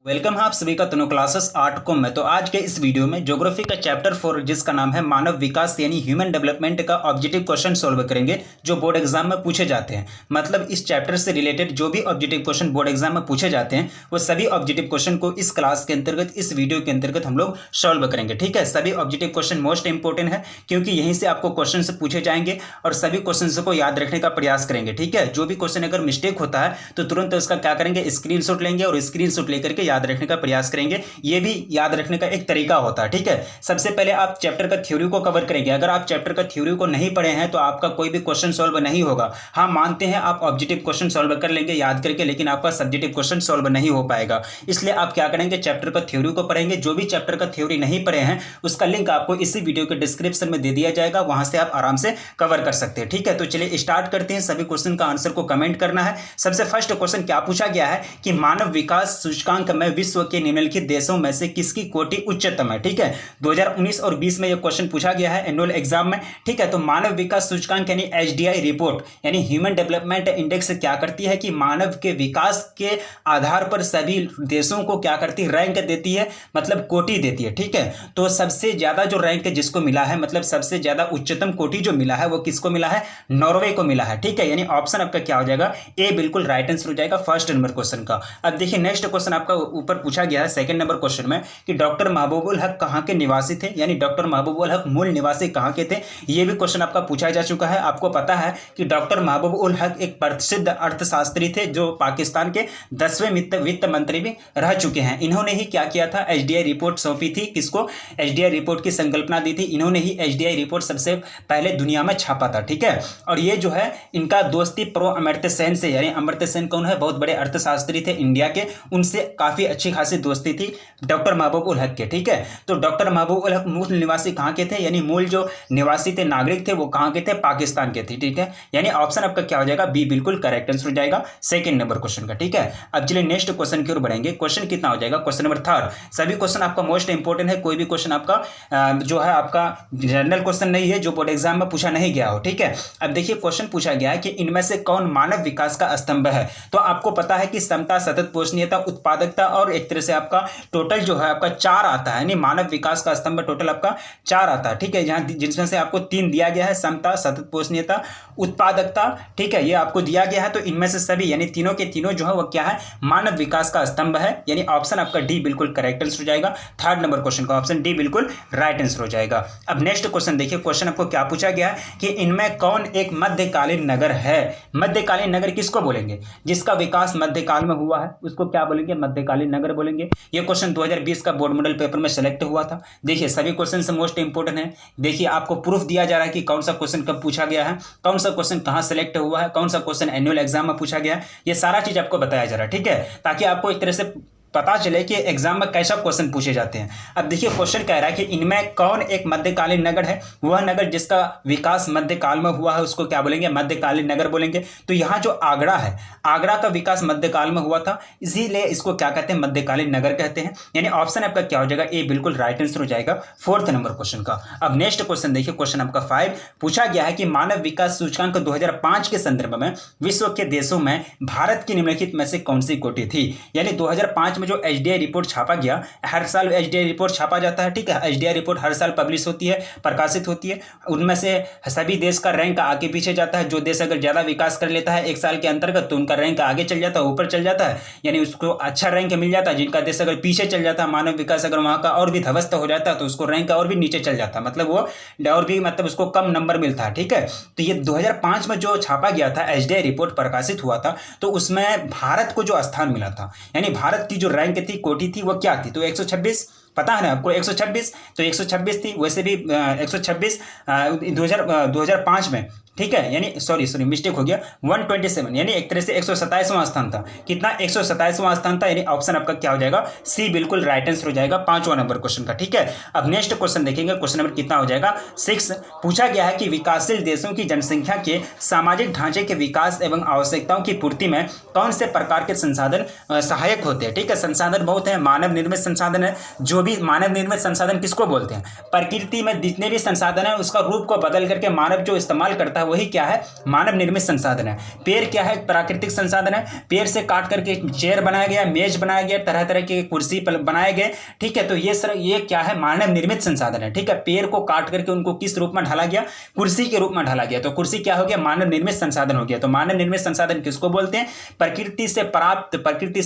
Welcome है आप सभी का तनु क्लासेस 8 को में। तो आज के इस वीडियो में ज्योग्राफी का चैप्टर 4 जिसका नाम है मानव विकास यानी ह्यूमन डेवलपमेंट का ऑब्जेक्टिव क्वेश्चन सॉल्व करेंगे जो बोर्ड एग्जाम में पूछे जाते हैं। मतलब इस चैप्टर से रिलेटेड जो भी ऑब्जेक्टिव क्वेश्चन बोर्ड एग्जाम में पूछे जाते हैं वो सभी ऑब्जेक्टिव क्वेश्चन को इस क्लास के अंतर्गत इस वीडियो के अंतर्गत हम लोग सॉल्व करेंगे। ठीक है, सभी ऑब्जेक्टिव क्वेश्चन मोस्ट इंपॉर्टेंट है क्योंकि यहीं से आपको क्वेश्चन पूछे जाएंगे और सभी क्वेश्चन को याद रखने का प्रयास करेंगे। ठीक है, जो भी क्वेश्चन अगर मिस्टेक होता है तो तुरंत उसका क्या करेंगे, स्क्रीनशॉट लेंगे और स्क्रीनशॉट लेकर के याद रखने का प्रयास करेंगे। ये भी याद रखने का एक तरीका होता है। ठीक है, सबसे पहले आप चैप्टर का थ्योरी को कवर करेंगे। अगर आप चैप्टर का थ्योरी को नहीं पढ़े हैं तो आपका कोई भी क्वेश्चन सॉल्व नहीं होगा। हाँ, मानते हैं आप ऑब्जेक्टिव क्वेश्चन सॉल्व कर लेंगे याद करके, लेकिन आपका सब्जेक्टिव क्वेश्चन सॉल्व नहीं हो पाएगा। इसलिए आप क्या करेंगे, चैप्टर का थ्योरी को पढ़ेंगे। जो भी चैप्टर का थ्योरी नहीं पढ़े हैं उसका लिंक आपको इसी वीडियो के डिस्क्रिप्शन में दे दिया जाएगा, वहां से आप आराम से कवर कर सकते हैं। ठीक है, तो चलिए स्टार्ट करते हैं। सभी क्वेश्चन का आंसर को कमेंट करना है। सबसे फर्स्ट क्वेश्चन क्या पूछा गया है कि मानव विकास सूचकांक में विश्व के निम्नलिखित देशों में से किसकी कोटि उच्चतम है। ठीक है, 2019 और 20 में यह क्वेश्चन पूछा गया है एनुअल एग्जाम में। ठीक है, तो मानव विकास सूचकांक यानी एचडीआई रिपोर्ट यानी ह्यूमन डेवलपमेंट इंडेक्स क्या करती है कि मानव के विकास के आधार पर सभी देशों को क्या करती है, रैंक देती है, मतलब कोटि देती है। ठीक है, तो सबसे ज्यादा जो रैंक जिसको मिला है, मतलब सबसे ज्यादा उच्चतम कोटि जो मिला है वो किसको मिला है, नॉर्वे को मिला है। ठीक है, यानी ऑप्शन आपका क्या हो जाएगा, ए बिल्कुल राइट आंसर हो जाएगा फर्स्ट नंबर क्वेश्चन का। अब देखिए नेक्स्ट क्वेश्चन आपका ऊपर पूछा गया है सेकंड नंबर क्वेश्चन में कि डॉक्टर महबूबुल हक कहाँ के निवासी थे, यानी डॉक्टर महबूबुल हक मूल निवासी कहाँ के थे। यह भी क्वेश्चन आपका पूछा जा चुका है। आपको पता है कि डॉक्टर महबूबुल हक एक प्रसिद्ध अर्थशास्त्री थे जो पाकिस्तान के 10वें वित्त मंत्री भी रह चुके हैं। इन्होंने ही क्या किया था, एचडीआई रिपोर्ट सौंपी थी। किसको, एचडीआई रिपोर्ट की संकल्पना दी थी इन्होंने ही। एचडीआई रिपोर्ट सबसे पहले दुनिया में छापा था। ठीक है, और ये जो है इनका दोस्ती प्रो अमर्त्य सेन से, यानी अमर्त्य सेन कौन है, बहुत बड़े अर्थशास्त्री थे इंडिया के, उनसे काफी अच्छी खासी दोस्ती थी डॉक्टर महबूबुल हक के। ठीक है, तो डॉक्टर महबूबुल हक मूल निवासी कहाँ के थे, यानी मूल जो निवासी थे, नागरिक थे, वो कहाँ के थे, पाकिस्तान के थे। ठीक है, यानी ऑप्शन आपका क्या हो जाएगा, बी बिल्कुल करेक्ट आंसर हो जाएगा सेकंड नंबर क्वेश्चन का। ठीक है, अब चलिए नेक्स्ट क्वेश्चन की ओर बढ़ेंगे। क्वेश्चन कितना हो जाएगा, क्वेश्चन नंबर 3। सभी क्वेश्चन आपका मोस्ट इंपोर्टेंट है। कोई भी क्वेश्चन आपका जो है आपका जनरल क्वेश्चन नहीं है जो बोर्ड एग्जाम में पूछा नहीं गया हो। ठीक है, अब देखिए क्वेश्चन पूछा गया है कि इनमें से कौन मानव विकास का स्तंभ है। तो आपको पता है कि समता, सतत पोषणीयता, उत्पादकता और एक तरह से आपका टोटल जो है आपका 4 आता है, यानी मानव विकास का स्तंभ टोटल आपका 4 आता है। ठीक है, जहां जिसमें से आपको 3 दिया गया है, समता, सतत पोषणीयता, उत्पादकता। ठीक है, ये आपको दिया गया है। तो इनमें से सभी यानी तीनों के तीनों जो है वो क्या है, मानव विकास का स्तंभ है। यानी ऑप्शन आपका डी बिल्कुल करेक्ट आंसर हो जाएगा थर्ड नंबर क्वेश्चन का। ऑप्शन डी बिल्कुल राइट आंसर हो जाएगा। अब नेक्स्ट क्वेश्चन देखिए, क्वेश्चन आपको क्या पूछा गया है कि इनमें कौन एक मध्यकालीन नगर है। मध्यकालीन नगर किसको बोलेंगे, जिसका विकास मध्यकाल में हुआ है उसको क्या बोलेंगे, मध्यकालीन नगर बोलेंगे। यह क्वेश्चन 2020 का बोर्ड मॉडल पेपर में सेलेक्ट हुआ था। देखिए सभी क्वेश्चन से मोस्ट इंपोर्टेंट है। देखिए आपको प्रूफ दिया जा रहा है कि कौन सा क्वेश्चन कब पूछा गया है, कौन सा क्वेश्चन कहां सेलेक्ट हुआ है, कौन सा क्वेश्चन एनुअल एग्जाम में पूछा गया है, ये सारा चीज आपको बताया जा रहा है। ठीक है, ताकि आपको एक तरह से पता चले कि एग्जाम में कैसा क्वेश्चन पूछे जाते हैं। अब देखिए क्वेश्चन कह रहा है कि इनमें कौन एक मध्यकालीन नगर है, वह नगर जिसका विकास मध्यकाल में हुआ है उसको क्या बोलेंगे, मध्यकालीन नगर बोलेंगे। तो यहाँ जो आगरा है, आगरा का विकास मध्यकाल में हुआ था, इसीलिए इसको क्या कहते हैं, मध्यकालीन नगर कहते हैं। यानी ऑप्शन आपका क्या हो जाएगा, ए बिल्कुल राइट आंसर हो जाएगा फोर्थ नंबर क्वेश्चन का। अब नेक्स्ट क्वेश्चन देखिए, क्वेश्चन आपका 5 पूछा गया है कि मानव विकास सूचकांक 2005 के संदर्भ में विश्व के देशों में भारत की निम्नलिखित में से कौन सी कोटि थी। यानी 2005 में जो एचडीआई रिपोर्ट छापा गया, हर साल एचडीआई रिपोर्ट छापा जाता है। ठीक है, एचडीआई रिपोर्ट हर साल पब्लिश होती है, प्रकाशित होती है। उनमें से सभी देश का रैंक आगे पीछे जाता है। जो देश अगर ज्यादा विकास कर लेता है एक साल के अंतर्गत तो उनका रैंक आगे चल जाता है, ऊपर चल जाता है, यानी उसको अच्छा रैंक मिल जाता है। जिनका देश अगर पीछे चल जाता है, मानव विकास अगर वहां का और भी ध्वस्त हो जाता है तो उसको रैंक और भी नीचे चल जाता है, मतलब वो और भी मतलब उसको कम नंबर मिलता है। ठीक है, तो ये 2005 में जो छापा गया था, एचडीआई रिपोर्ट प्रकाशित हुआ था, तो उसमें भारत को जो स्थान मिला था, यानी भारत की जो रैंक थी, कोटि थी, वो क्या थी, तो 126 पता है ना आपको, 126 तो 126 थी। वैसे भी 126 2005 में। ठीक है, यानी सॉरी मिस्टेक हो गया, 127 यानी एक तरह से 127वां स्थान था। कितना, 127वां स्थान था। यानी ऑप्शन आपका क्या हो जाएगा, सी बिल्कुल राइट आंसर हो जाएगा 5वां नंबर क्वेश्चन का। ठीक है, अब नेक्स्ट क्वेश्चन देखेंगे, क्वेश्चन नंबर कितना हो जाएगा 6। पूछा गया है कि विकासशील देशों की जनसंख्या के सामाजिक ढांचे के विकास एवं आवश्यकताओं की पूर्ति में कौन से प्रकार के संसाधन सहायक होते हैं। ठीक है, संसाधन बहुत है, मानव निर्मित संसाधन है। जो भी मानव निर्मित संसाधन किसको बोलते हैं, प्रकृति में जितने भी संसाधन है उसका रूप को बदल करके मानव जो इस्तेमाल करता है वही क्या है, मानव निर्मित संसाधन है। पेड़ क्या है, प्राकृतिक संसाधन है। पेड़ से काट करके चेयर बनाया गया, मेज बनाया गया, तरह तरह के कुर्सी बनाए गए, ठीक है। तो ये क्या है, मानव निर्मित संसाधन है, ठीक है। पेड़ को काट करके उनको किस रूप में ढाला गया, कुर्सी के रूप में ढाला गया। तो कुर्सी क्या हो गया, मानव निर्मित संसाधन हो गया। तो मानव निर्मित संसाधन किसको बोलते हैं, प्रकृति से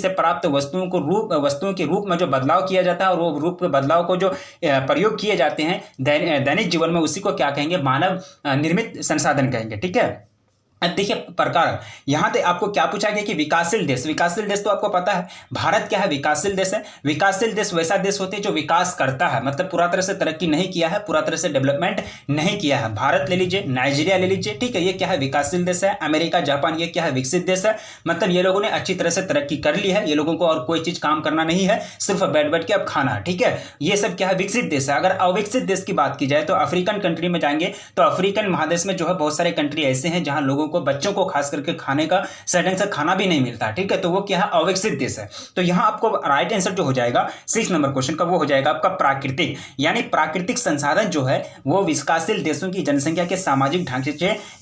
प्राप्त वस्तुओं के रूप में जो बदलाव किया जाता है और वो रूप के बदलाव को जो प्रयोग किए जाते हैं दैनिक जीवन में, उसी को क्या कहेंगे, मानव निर्मित संसाधन कहेंगे, ठीक है। देखिए प्रकार, यहां पे आपको क्या पूछा गया कि विकासशील देश तो आपको पता है भारत क्या है, विकासशील देश है। विकासशील देश वैसा देश होते हैं जो विकास करता है, मतलब पूरा तरह से तरक्की नहीं किया है, पूरा तरह से डेवलपमेंट नहीं किया है। भारत ले लीजिए, नाइजीरिया ले लीजिए, ठीक है, ये क्या है, विकासशील देश है। अमेरिका, जापान, ये क्या है, विकसित देश है। मतलब ये लोगों ने अच्छी तरह से तरक्की कर ली है, ये लोगों को और कोई चीज काम करना नहीं है, सिर्फ बैठ के अब खाना, ठीक है। ये सब क्या है, विकसित देश है। अगर अविकसित देश की बात की जाए तो अफ्रीकन कंट्री में जाएंगे तो अफ्रीकन महादेश में जो है बहुत सारे कंट्री ऐसे हैं जहां लोगों को, बच्चों को खास करके खाने का सडन से खाना भी नहीं मिलता, ठीक है। तो वो क्या है, अविकसित देश है। तो यहां आपको राइट आंसर जो हो जाएगा 6 नंबर क्वेश्चन का, वो हो जाएगा आपका प्राकृतिक, यानी प्राकृतिक संसाधन जो है वो विकासशील देशों की जनसंख्या के सामाजिक ढांचे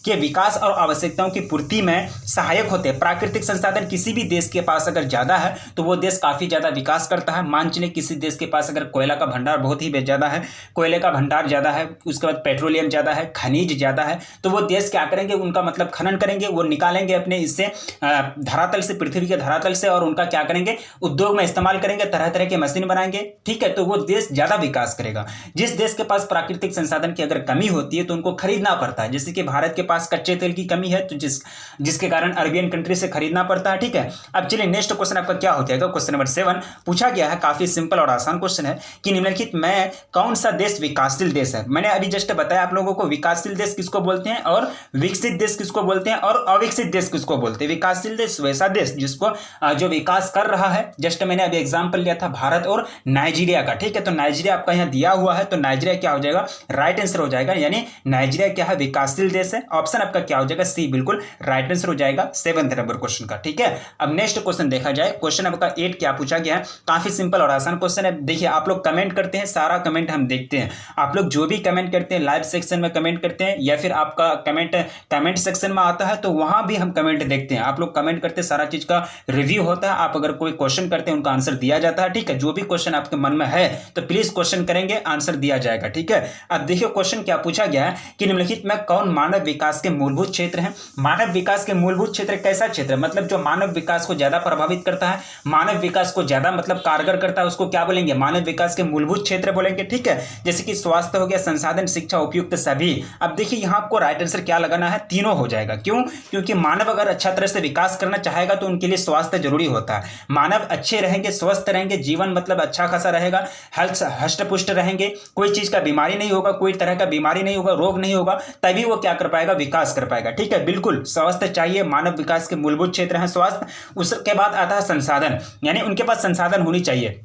के विकास और आवश्यकताओं की पूर्ति में सहायक होते हैं। प्राकृतिक संसाधन किसी भी देश के पास अगर ज्यादा है तो वो देश काफी ज्यादा विकास करता है। मान चलिए किसी देश के पास अगर कोयला का भंडार बहुत ही ज्यादा है, कोयले का भंडार ज्यादा है, उसके बाद पेट्रोलियम ज्यादा है, खनिज ज्यादा है, तो वो देश क्या करेंगे, उनका मतलब खनन करेंगे, वो निकालेंगे अपने इससे धरातल से, पृथ्वी के धरातल से, और उनका क्या करेंगे, उद्योग में इस्तेमाल करेंगे, तरह तरह के मशीन बनाएंगे, ठीक है। तो वो देश ज्यादा विकास करेगा। जिस देश के पास प्राकृतिक संसाधन की अगर कमी होती है तो उनको खरीदना पड़ता है, जैसे कि भारत के पास कच्चे तेल की कमी है तो जिसके कारण अरबियन कंट्री से खरीदना पड़ता है, ठीक है। अब चलिए नेक्स्ट क्वेश्चन आपका क्या हो जाएगा, क्वेश्चन नंबर 7 पूछा गया है, काफी सिंपल और आसान क्वेश्चन है कि निम्नलिखित में कौन सा देश विकासशील देश है। मैंने अभी जस्ट बताया आप लोगों को विकासशील देश किसको बोलते हैं और विकसित देश किसको बोलते हैं और अविकसित देश किसको बोलते हैं। विकासशील देश वैसा देश जिसको जो विकास कर रहा है, जस्ट मैंने अभी एग्जांपल लिया था भारत और नाइजीरिया का, ठीक है। तो नाइजीरिया आपका यहां दिया हुआ है, तो नाइजीरिया क्या हो जाएगा, राइट आंसर हो जाएगा, यानी नाइजीरिया क्या है, विकासशील देश है। ऑप्शन आपका क्या हो जाएगा, सी बिल्कुल राइट आंसर हो जाएगा 7 नंबर क्वेश्चन का, ठीक है। अब नेक्स्ट क्वेश्चन देखा जाए, क्वेश्चन आपका 8 क्या पूछा गया है, काफी सिंपल और आसान क्वेश्चन है। देखिए आप लोग कमेंट करते हैं, सारा कमेंट हम देखते हैं, आप लोग जो भी कमेंट करते हैं लाइव सेक्शन में कमेंट करते हैं या फिर आपका कमेंट सेक्शन में आता है तो वहां भी हम कमेंट देखते हैं। आप लोग कमेंट करते हैं, सारा चीज का रिव्यू होता है। आप अगर कोई क्वेश्चन करते हैं उनका आंसर दिया जाता है, ठीक है। जो भी क्वेश्चन आपके मन में है तो प्लीज क्वेश्चन करेंगे, आंसर दिया जाएगा, ठीक है। अब देखिए क्वेश्चन क्या पूछा गया है कि निम्नलिखित में कौन मानव विकास के मूलभूत क्षेत्र हैं। मानव विकास के मूलभूत क्षेत्र कैसा क्षेत्र है, मतलब जो मानव विकास को ज्यादा प्रभावित करता है, मानव विकास को ज्यादा मतलब कारगर करता है, उसको क्या बोलेंगे, मानव विकास के मूलभूत क्षेत्र बोलेंगे, ठीक है। जैसे कि स्वास्थ्य हो गया, संसाधन, शिक्षा, उपयुक्त सभी। अब देखिए यहां आपको राइट आंसर क्या लगाना है, तीनों हो जाएगा। क्यों, क्योंकि मानव अगर अच्छा तरह से विकास करना चाहेगा तो उनके लिए स्वास्थ्य जरूरी होता है। मानव अच्छे रहेंगे, स्वस्थ रहेंगे, जीवन मतलब अच्छा खासा रहेगा, हष्ट पुष्ट रहेंगे, कोई चीज का बीमारी नहीं होगा, कोई तरह का बीमारी नहीं होगा, रोग नहीं होगा, तभी वो क्या कर पाएगा, विकास कर पाएगा, ठीक है। बिल्कुल स्वास्थ्य चाहिए, मानव विकास के मूलभूत क्षेत्र हैं स्वास्थ्य। उसके बाद आता है संसाधन, यानी उनके पास संसाधन होनी चाहिए,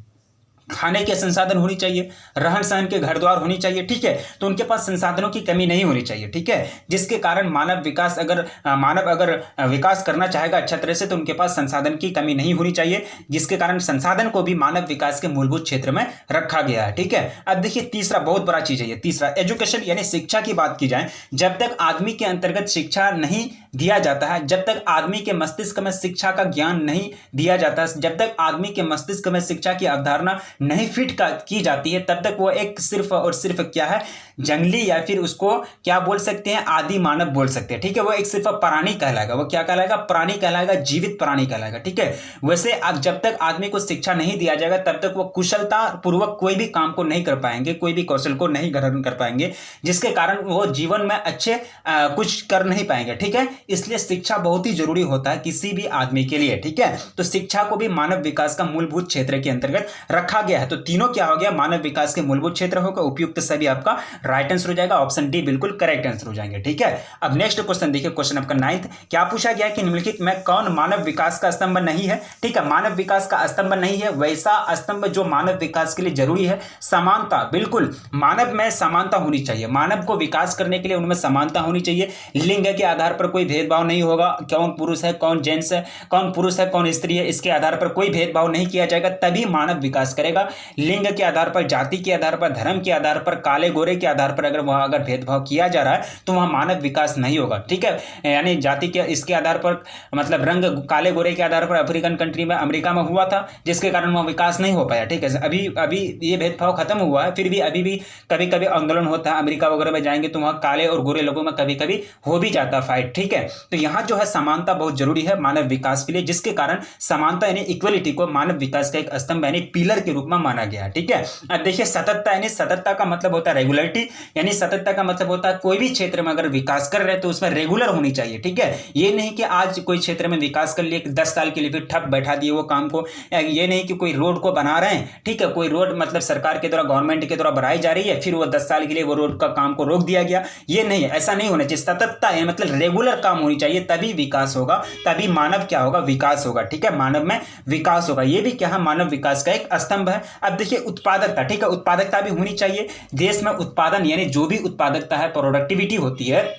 खाने के संसाधन होनी चाहिए, रहन सहन के घर द्वार होनी चाहिए, ठीक है। तो उनके पास संसाधनों की कमी नहीं होनी चाहिए, ठीक है। जिसके कारण मानव अगर विकास करना चाहेगा अच्छा तरह से तो उनके पास संसाधन की कमी नहीं होनी चाहिए, जिसके कारण संसाधन को भी मानव विकास के मूलभूत क्षेत्र में रखा गया है, ठीक है। अब देखिए तीसरा बहुत बड़ा चीज है ये, तीसरा एजुकेशन यानी शिक्षा की बात की जाए, जब तक आदमी के अंतर्गत शिक्षा नहीं दिया जाता है, जब तक आदमी के मस्तिष्क में शिक्षा का ज्ञान नहीं दिया जाता, जब तक आदमी के मस्तिष्क में शिक्षा की अवधारणा नहीं फिट की जाती है, तब तक वो एक सिर्फ और सिर्फ क्या है, जंगली या फिर उसको क्या बोल सकते हैं, आदि मानव बोल सकते हैं, ठीक है। वो एक सिर्फ प्राणी कहलाएगा, वो क्या कहलाएगा, प्राणी कहलाएगा, जीवित प्राणी कहलाएगा, ठीक है। वैसे अब जब तक आदमी को शिक्षा नहीं दिया जाएगा तब तक वो कुशलता पूर्वक कोई भी काम को नहीं कर पाएंगे, कोई भी कौशल को नहीं ग्रहण कर पाएंगे, जिसके कारण वो जीवन में अच्छे कुछ कर नहीं पाएंगे, ठीक है। इसलिए शिक्षा बहुत ही जरूरी होता है किसी भी आदमी के लिए, ठीक है। तो शिक्षा को भी मानव विकास का मूलभूत क्षेत्र के अंतर्गत रखा गया है। तो तीनों क्या हो गया, मानव विकास के मूलभूत क्षेत्र होगा, उपयुक्त सभी आपका राइट आंसर हो जाएगा, ऑप्शन डी बिल्कुल करेक्ट आंसर हो जाएंगे, ठीक है। अब नेक्स्ट क्वेश्चन देखिए, क्वेश्चन आपका 9th क्या पूछा गया कि निम्नलिखित में कौन मानव विकास का स्तंभ नहीं है, ठीक है। मानव विकास का स्तंभ नहीं है वैसा स्तंभ जो मानव विकास के लिए जरूरी है, समानता। बिल्कुल मानव में समानता होनी चाहिए, मानव को विकास करने के लिए उनमें समानता होनी चाहिए, लिंग के आधार पर कोई भेदभाव नहीं होगा, कौन पुरुष है कौन जेंट्स है, कौन पुरुष है कौन स्त्री है, इसके आधार पर कोई भेदभाव नहीं किया जाएगा, तभी मानव विकास करेगा। लिंग के आधार पर, जाति के आधार पर, धर्म के आधार पर, काले गोरे के आधार पर अगर वहाँ अगर भेदभाव किया जा रहा है तो वहाँ मानव विकास नहीं होगा। ठीक है, यानी जाति के इसके आधार पर, मतलब रंग काले गोरे के आधार पर अफ्रीकन कंट्री में, अमेरिका में हुआ था, जिसके कारण वहाँ विकास नहीं हो पाया। ठीक है, अभी अभी ये भेदभाव खत्म हुआ है, फिर भी अभी भी कभी कभी आंदोलन होता है। अमेरिका वगैरह में जाएंगे तो वहाँ काले और गोरे लोगों में कभी कभी हो भी जाता है फाइट। ठीक है, तो यहाँ जो है समानता बहुत जरूरी है मानव विकास के लिए, जिसके कारण समानता यानी इक्वलिटी को मानव विकास का एक स्तंभ यानी पिलर के रूप में माना गया है। ठीक है, अब देखिए सततता, यानी सततता का मतलब होता है रेगुलरिटी, यानी सततता का मतलब होता है कोई भी क्षेत्र में अगर विकास कर रहे हैं तो उसमें रेगुलर होनी चाहिए। ठीक है, ये नहीं कि आज कोई क्षेत्र में विकास कर लिए 10 साल के लिए फिर ठप बैठा दिए वो काम को, ये नहीं कि कोई रोड को बना रहे हैं, ठीक है, कोई रोड मतलब सरकार के द्वारा, गवर्नमेंट के द्वारा बनाई जा रही है, फिर वो 10 साल के लिए वो रोड का काम को रोक दिया गया, ये नहीं, ऐसा नहीं होना चाहिए। सततता है मतलब रेगुलर काम होनी चाहिए, तभी विकास होगा, तभी मानव क्या होगा, विकास होगा। ठीक है, मानव में विकास होगा, ये भी क्या है, मानव विकास का एक स्तंभ है। अब देखिए उत्पादकता, ठीक है, उत्पादकता भी होनी चाहिए देश में। उत्पादन यानी जो भी उत्पादकता है, प्रोडक्टिविटी होती है,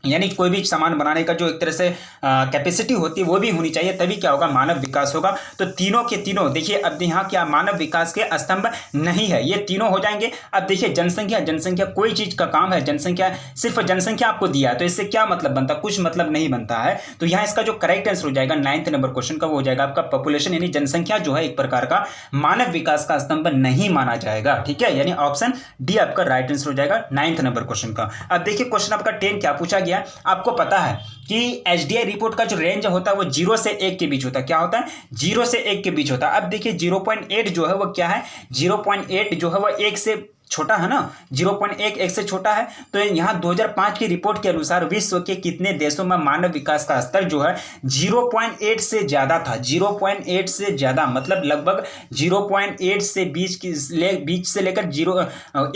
यानी कोई भी सामान बनाने का जो एक तरह से कैपेसिटी होती है वो भी होनी चाहिए, तभी क्या होगा, मानव विकास होगा। तो तीनों के तीनों देखिए, अब यहाँ क्या मानव विकास के स्तंभ नहीं है, ये तीनों हो जाएंगे। अब देखिए जनसंख्या, जनसंख्या कोई चीज का काम है, जनसंख्या सिर्फ जनसंख्या आपको दिया है तो इससे क्या मतलब बनता है, कुछ मतलब नहीं बनता है। तो यहाँ इसका जो करेक्ट आंसर हो जाएगा 9th नंबर क्वेश्चन का, वो हो जाएगा आपका पॉपुलेशन, यानी जनसंख्या जो है एक प्रकार का मानव विकास का स्तंभ नहीं माना जाएगा। ठीक है, यानी ऑप्शन डी आपका राइट आंसर हो जाएगा 9th नंबर क्वेश्चन का। अब देखिए क्वेश्चन आपका 10 क्या पूछा गया, आपको पता है कि एचडीआई रिपोर्ट का जो रेंज होता है वो 0 से 1 के बीच होता है। क्या होता है, 0 से 1 के बीच होता है। अब देखिए 0.8 जो है वो क्या है, 0.8 जो है वो 1 से छोटा है ना, 0.1 1 से छोटा है। तो यहाँ 2005 की रिपोर्ट के अनुसार विश्व के कितने देशों में मानव विकास का स्तर जो है 0.8 से ज्यादा था, 0.8 से ज्यादा, मतलब लगभग 0.8 से बीच से लेकर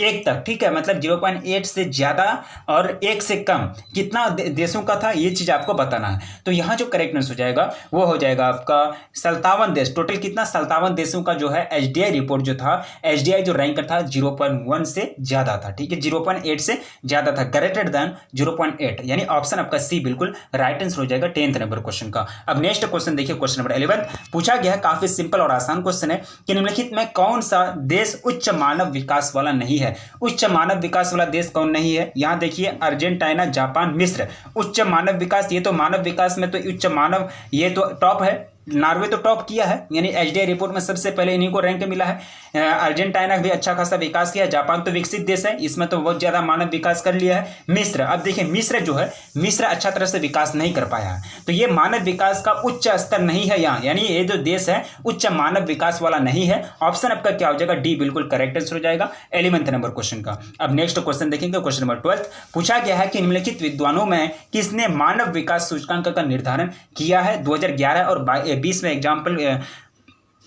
1 तक। ठीक है, मतलब 0.8 से ज्यादा और 1 से कम कितना देशों का था, ये चीज आपको बताना है। तो यहाँ जो करेक्ट आंसर हो जाएगा वो हो जाएगा आपका 57 देश, टोटल कितना, 57 देशों का जो है एचडीआई रिपोर्ट जो था, एचडीआई जो रैंक था 0.1 से ज्यादा था। ठीक है, 0.8 से ज्यादा था, ग्रेटर देन 0.8, यानी ऑप्शन आपका सी बिल्कुल राइट आंसर हो जाएगा 10th नंबर क्वेश्चन का। अब नेक्स्ट क्वेश्चन देखिए, क्वेश्चन नंबर 11 पूछा गया है, काफी सिंपल और आसान क्वेश्चन है कि निम्नलिखित में कौन सा देश उच्च मानव विकास वाला नहीं है। उच्च मानव विकास वाला देश कौन नहीं है, यहां देखिए अर्जेंटीना, जापान, मिस्र। उच्च मानव विकास, ये तो मानव विकास में तो उच्च मानव ये तो टॉप है, नॉर्वे तो टॉप किया है, यानी एचडीआई रिपोर्ट में सबसे पहले इन्हीं को रैंक मिला है। अर्जेंटीना भी अच्छा खासा विकास किया है, जापान तो विकसित देश है, इसमें तो बहुत ज्यादा मानव विकास कर लिया है। मिस्र, अब देखिए मिस्र जो है, मिस्र अच्छा तरह से विकास नहीं कर पाया है, तो ये मानव विकास का उच्च स्तर नहीं है यहाँ, यानी ये जो देश है उच्च मानव विकास वाला नहीं है। ऑप्शन आपका क्या हो जाएगा, डी बिल्कुल करेक्ट आंसर हो जाएगा 11th नंबर क्वेश्चन का। अब नेक्स्ट क्वेश्चन देखेंगे, क्वेश्चन नंबर 12 पूछा गया है कि निम्नलिखित विद्वानों में किसने मानव विकास सूचकांक का निर्धारण किया है। 2011 और 20 में एग्जाम्पल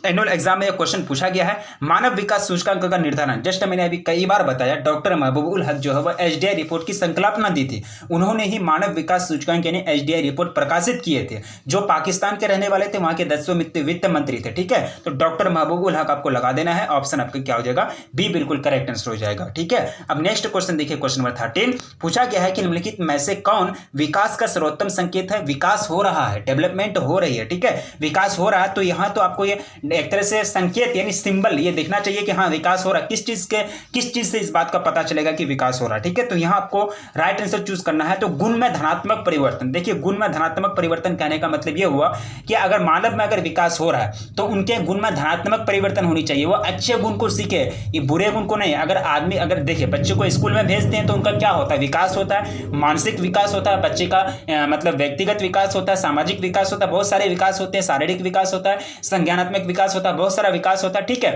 एनुअल एग्जाम में यह क्वेश्चन पूछा गया है, मानव विकास सूचकांक का निर्धारण। जस्ट मैंने अभी कई बार बताया, डॉक्टर महबूबुल हक जो है वह एचडीआई रिपोर्ट की संकल्पना दी थी, उन्होंने ही मानव विकास सूचकांक यानी एचडीआई रिपोर्ट प्रकाशित किए थे, जो पाकिस्तान के रहने वाले थे, वहां के 10वें वित्त मंत्री थे। ठीक है, तो डॉक्टर महबूबुल हक आपको लगा देना है, ऑप्शन आपका क्या हो जाएगा, बी बिल्कुल करेक्ट आंसर हो जाएगा। ठीक है, अब नेक्स्ट क्वेश्चन देखिए, क्वेश्चन नंबर 13 पूछा गया है कि निम्नलिखित में से कौन विकास का सर्वोत्तम संकेत है। विकास हो रहा है, डेवलपमेंट हो रही है, ठीक है, विकास हो रहा है, तो यहाँ तो आपको ये एक तरह से संकेत यानी सिंबल ये देखना चाहिए कि हाँ विकास हो रहा है, किस चीज से इस बात का पता चलेगा कि विकास हो रहा है। ठीक है, तो यहां आपको राइट आंसर चूज करना है। तो गुण में धनात्मक परिवर्तन, देखिए गुण में धनात्मक परिवर्तन कहने का मतलब ये हुआ कि अगर मानव में अगर विकास हो रहा है तो उनके गुण में धनात्मक परिवर्तन होनी चाहिए, वो अच्छे गुण को सीखे, ये बुरे गुण को नहीं। अगर आदमी अगर देखिए बच्चे को स्कूल में भेजते हैं तो उनका क्या होता है, विकास होता है, मानसिक विकास होता है बच्चे का, मतलब व्यक्तिगत विकास होता है, सामाजिक विकास होता है, बहुत सारे विकास होते हैं, शारीरिक विकास होता है, संज्ञानात्मक विकास होता है, बहुत सारा विकास होता है। ठीक है,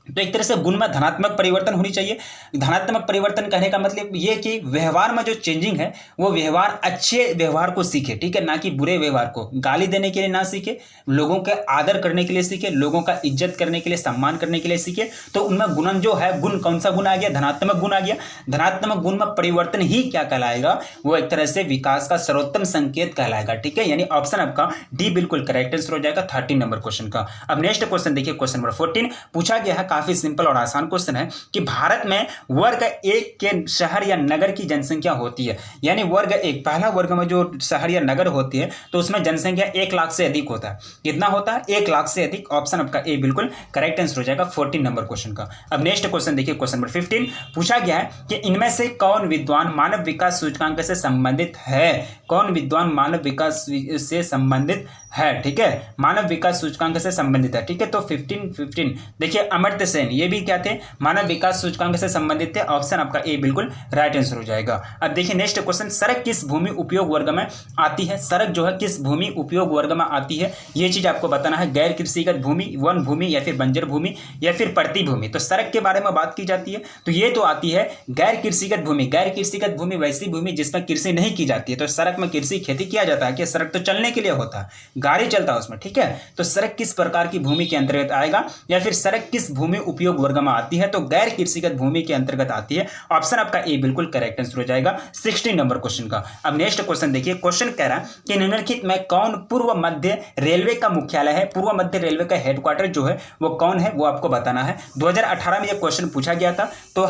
तो एक तरह से गुण में धनात्मक परिवर्तन होनी चाहिए। धनात्मक परिवर्तन कहने का मतलब ये कि व्यवहार में जो चेंजिंग है वो व्यवहार अच्छे व्यवहार को सीखे, ठीक है, ना कि बुरे व्यवहार को। गाली देने के लिए ना सीखे, लोगों के आदर करने के लिए सीखे, लोगों का इज्जत करने के लिए, सम्मान करने के लिए सीखे। तो उनमें गुणन जो है, गुण कौन सा गुण आ गया, धनात्मक गुण आ गया। धनात्मक गुण में परिवर्तन ही क्या कहलाएगा, वो एक तरह से विकास का सर्वोत्तम संकेत कहलाएगा। ठीक है, यानी ऑप्शन आपका डी बिल्कुल करेक्ट आंसर हो जाएगा 13 नंबर क्वेश्चन का। अब नेक्स्ट क्वेश्चन देखिए, क्वेश्चन नंबर 14 पूछा गया है, काफी सिंपल और आसान क्वेश्चन है कि भारत में वर्ग 1 के शहर या नगर की जनसंख्या होती है, यानी वर्ग 1 पहला वर्ग में जो शहर या नगर होती है तो उसमें जनसंख्या 1 लाख से अधिक होता है। कितना होता है? 1 लाख से अधिक। ऑप्शन आपका ए बिल्कुल करेक्ट आंसर हो जाएगा 14 नंबर क्वेश्चन का। अब नेक्स्ट क्वेश्चन देखिए, क्वेश्चन नंबर 15 पूछा गया है कि इनमें से कौन विद्वान मानव विकास सूचकांक से संबंधित है? कौन विद्वान मानव विकास से संबंधित है? ठीक है, मानव विकास सूचकांक से संबंधित है। ठीक है, तो 15 देखिए अमर्त्य सेन, ये भी क्या थे? मानव विकास सूचकांक से संबंधित थे। ऑप्शन आपका ए बिल्कुल राइट आंसर हो जाएगा। अब देखिए नेक्स्ट क्वेश्चन, सड़क किस भूमि उपयोग वर्ग में आती है? सड़क जो है किस भूमि उपयोग वर्ग में आती है, ये चीज आपको बताना है। गैर कृषिगत भूमि, वन भूमि, या फिर बंजर भूमि, या फिर प्रति भूमि। तो सड़क के बारे में बात की जाती है तो ये तो आती है गैर कृषिगत भूमि। गैर कृषिगत भूमि वैसी भूमि जिसमें कृषि नहीं की जाती है। तो सड़क में कृषि खेती किया जाता है कि सड़क तो चलने के लिए होता है, गाड़ी चलता है उसमें। ठीक है, तो सड़क किस प्रकार की भूमि के अंतर्गत आएगा, या फिर सड़क किस भूमि उपयोग वर्ग में आती है? तो गैर कृषिगत भूमि के अंतर्गत आती है। ऑप्शन आपका ए बिल्कुल करेक्ट आंसर हो जाएगा 16 नंबर क्वेश्चन का। अब नेक्स्ट क्वेश्चन देखिए, क्वेश्चन कह रहा है कि निम्नलिखित में कौन पूर्व मध्य रेलवे का मुख्यालय है? पूर्व मध्य रेलवे का हेडक्वार्टर जो है वो कौन है, वो आपको बताना है। 2018 में यह क्वेश्चन पूछा गया था। तो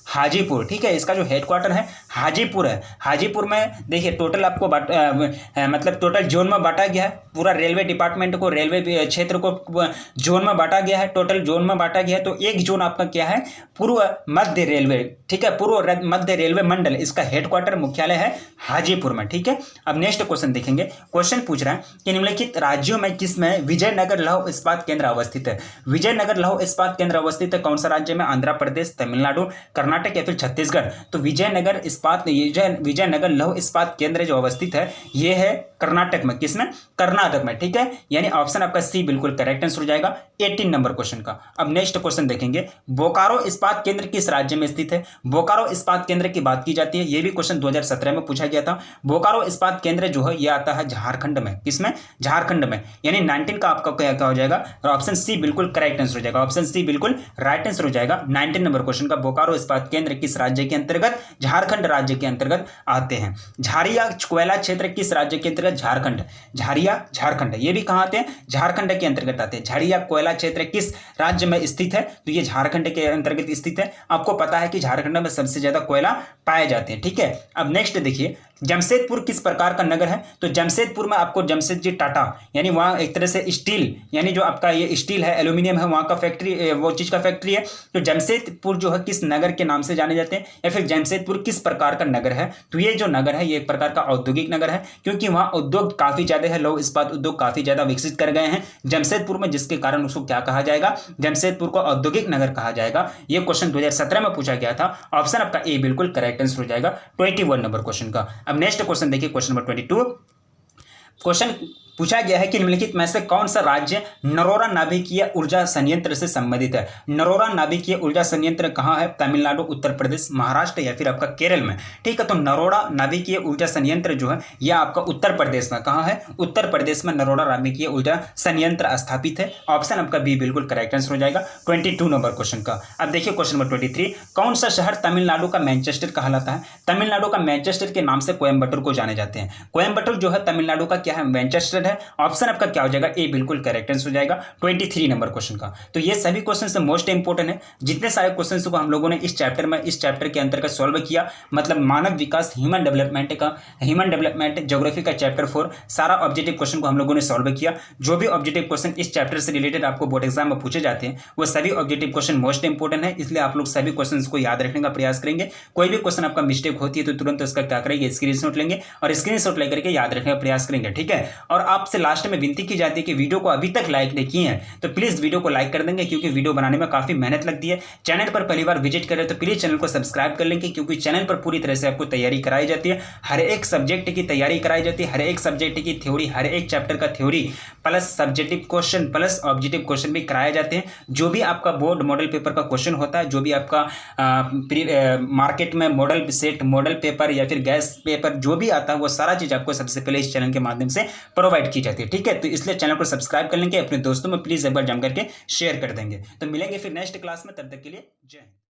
हाजीपुर, ठीक है, इसका जो हेडक्वार्टर है हाजीपुर है। हाजीपुर में देखिए टोटल आपको मतलब टोटल जोन में बांटा गया है। पूरा रेलवे डिपार्टमेंट को, रेलवे क्षेत्र को जोन में बांटा गया है, टोटल जोन में बांटा गया है। तो एक जोन आपका क्या है? पूर्व मध्य रेलवे। ठीक है, पूर्व मध्य रेलवे मंडल, इसका हेडक्वार्टर मुख्यालय है हाजीपुर में। ठीक है, अब नेक्स्ट क्वेश्चन देखेंगे। क्वेश्चन पूछ रहा है कि निम्नलिखित राज्यों में किसमें विजयनगर लौह इस्पात केंद्र अवस्थित है? विजयनगर लौह इस्पात केंद्र अवस्थित है कौन सा राज्य में? आंध्र प्रदेश, तमिलनाडु, कर्नाटक या फिर छत्तीसगढ़? तो विजयनगर लौह इस्पात केंद्र जो अवस्थित है ये है कर्नाटक में। किसमें? कर्नाटक में। ठीक है, यानी ऑप्शन आपका सी बिल्कुल करेक्ट आंसर हो जाएगा 18 नंबर क्वेश्चन का। अब नेक्स्ट क्वेश्चन देखेंगे, बोकारो इस्पात केंद्र किस राज्य में स्थित है? बोकारो इस्पात केंद्र की बात की जाती है। यह भी क्वेश्चन 2017 में पूछा गया था। बोकारो इस्पात केंद्र जो है यह आता है झारखंड में। किसमें? झारखंड में, यानी 19 का आपका क्या हो जाएगा? और ऑप्शन सी बिल्कुल करेक्ट आंसर हो जाएगा। ऑप्शन सी बिल्कुल राइट आंसर हो जाएगा 19 नंबर क्वेश्चन का। बोकारो इस्पात केंद्र किस राज्य के अंतर्गत? झारखंड राज्य के अंतर्गत आते हैं। झारिया कोयला क्षेत्र किस राज्य के अंतर्गत? झारखंड। झारिया झारखंड, ये भी कहां आते हैं? झारखंड के अंतर्गत आते हैं। झारिया कोयला क्षेत्र किस राज्य में स्थित है? तो ये झारखंड के अंतर्गत स्थित है। आपको पता है कि झारखंड में सबसे ज्यादा कोयला पाए जाते हैं। ठीक है, अब नेक्स्ट देखिए, जमशेदपुर किस प्रकार का नगर है? तो जमशेदपुर में आपको जमशेदजी टाटा, यानी वहाँ एक तरह से स्टील, यानी जो आपका ये स्टील है, एल्यूमिनियम है, वहाँ का फैक्ट्री, वो चीज़ का फैक्ट्री है। तो जमशेदपुर जो है किस नगर के नाम से जाने जाते हैं, या फिर जमशेदपुर किस प्रकार का नगर है? तो ये जो नगर है ये एक प्रकार का औद्योगिक नगर है, क्योंकि वहाँ उद्योग काफ़ी ज़्यादा है, लौह इस्पात उद्योग काफ़ी ज़्यादा विकसित कर गए हैं जमशेदपुर में, जिसके कारण उसको क्या कहा जाएगा? जमशेदपुर को औद्योगिक नगर कहा जाएगा। ये क्वेश्चन 2017 में पूछा गया था। ऑप्शन आपका ए बिल्कुल करेक्ट आंसर हो जाएगा 21 नंबर क्वेश्चन का। अब नेक्स्ट क्वेश्चन देखिए, क्वेश्चन नंबर 22। क्वेश्चन पूछा गया है कि निम्नलिखित में से कौन सा राज्य नरोरा नाभिकीय ऊर्जा संयंत्र से संबंधित है? नरोरा नाभिकीय ऊर्जा संयंत्र कहाँ है? तमिलनाडु, उत्तर प्रदेश, महाराष्ट्र या फिर आपका केरल में? ठीक है, तो नरोरा नाभिकीय ऊर्जा संयंत्र जो है यह आपका उत्तर प्रदेश में। कहाँ है? उत्तर प्रदेश में नरोरा नाभिकीय ऊर्जा संयंत्र स्थापित है। ऑप्शन आपका बी बिल्कुल करेक्ट आंसर हो जाएगा 22 नंबर क्वेश्चन का। अब देखिए क्वेश्चन नंबर 23, कौन सा शहर तमिलनाडु का मैनचेस्टर कहलाता है? तमिलनाडु का मैनचेस्टर के नाम से कोयम्बटूर को जाने जाते हैं। कोयम्बटूर जो है तमिलनाडु का क्या है? मैनचेस्टर है। ऑप्शन आपका क्या हो जाएगा? ए बिल्कुल करेक्ट आंसर हो जाएगा 23 नंबर क्वेश्चन का। तो ये सभी क्वेश्चन से मोस्ट इंपोर्टेंट है। जितने सारे क्वेश्चन को हम लोगों ने इस चैप्टर के अंतर्गत सॉल्व किया, मतलब मानव विकास ह्यूमन डेवलपमेंट ज्योग्राफी का चैप्टर 4 सारा ऑब्जेक्टिव क्वेश्चन को हम लोगों ने सॉल्व किया। जो भी ऑब्जेक्टिव क्वेश्चन इस चैप्टर से रिलेटेड आपको बोर्ड एग्जाम में पूछे जाते हैं वो सभी ऑब्जेक्टिव क्वेश्चन मोस्ट इंपोर्टेंट है, इसलिए आप लोग सभी क्वेश्चन को याद रखने का प्रयास करेंगे। कोई भी क्वेश्चन आपका मिस्टेक होती है तो तुरंत उसका क्या करेंगे? स्क्रीनशॉट लेंगे और स्क्रीनशॉट लेकर के याद रखने का प्रयास करेंगे। ठीक है, और आपसे लास्ट में विनती की जाती है कि वीडियो को अभी तक लाइक नहीं किए हैं तो प्लीज वीडियो को लाइक कर देंगे, क्योंकि वीडियो बनाने में काफी मेहनत लगती है। चैनल पर पहली बार विजिट करें तो प्लीज चैनल को सब्सक्राइब कर लेंगे, क्योंकि चैनल पर पूरी तरह से आपको तैयारी कराई जाती है। हर एक सब्जेक्ट की तैयारी कराई जाती है, हर एक सब्जेक्ट की थ्योरी, हर एक चैप्टर का theory plus subjective question plus objective question भी कराए जाते हैं। जो भी आपका बोर्ड मॉडल पेपर का क्वेश्चन होता है, जो भी आपका मार्केट में मॉडल सेट, मॉडल पेपर या फिर गैस पेपर जो भी आता है, वो सारा चीज आपको सबसे पहले इस चैनल के माध्यम से प्रोवाइड की जाती है। ठीक है, तो इसलिए चैनल को सब्सक्राइब कर लेंगे, अपने दोस्तों में प्लीज एक बार जम करके शेयर कर देंगे। तो मिलेंगे फिर नेक्स्ट क्लास में, तब तक के लिए जय हिंद।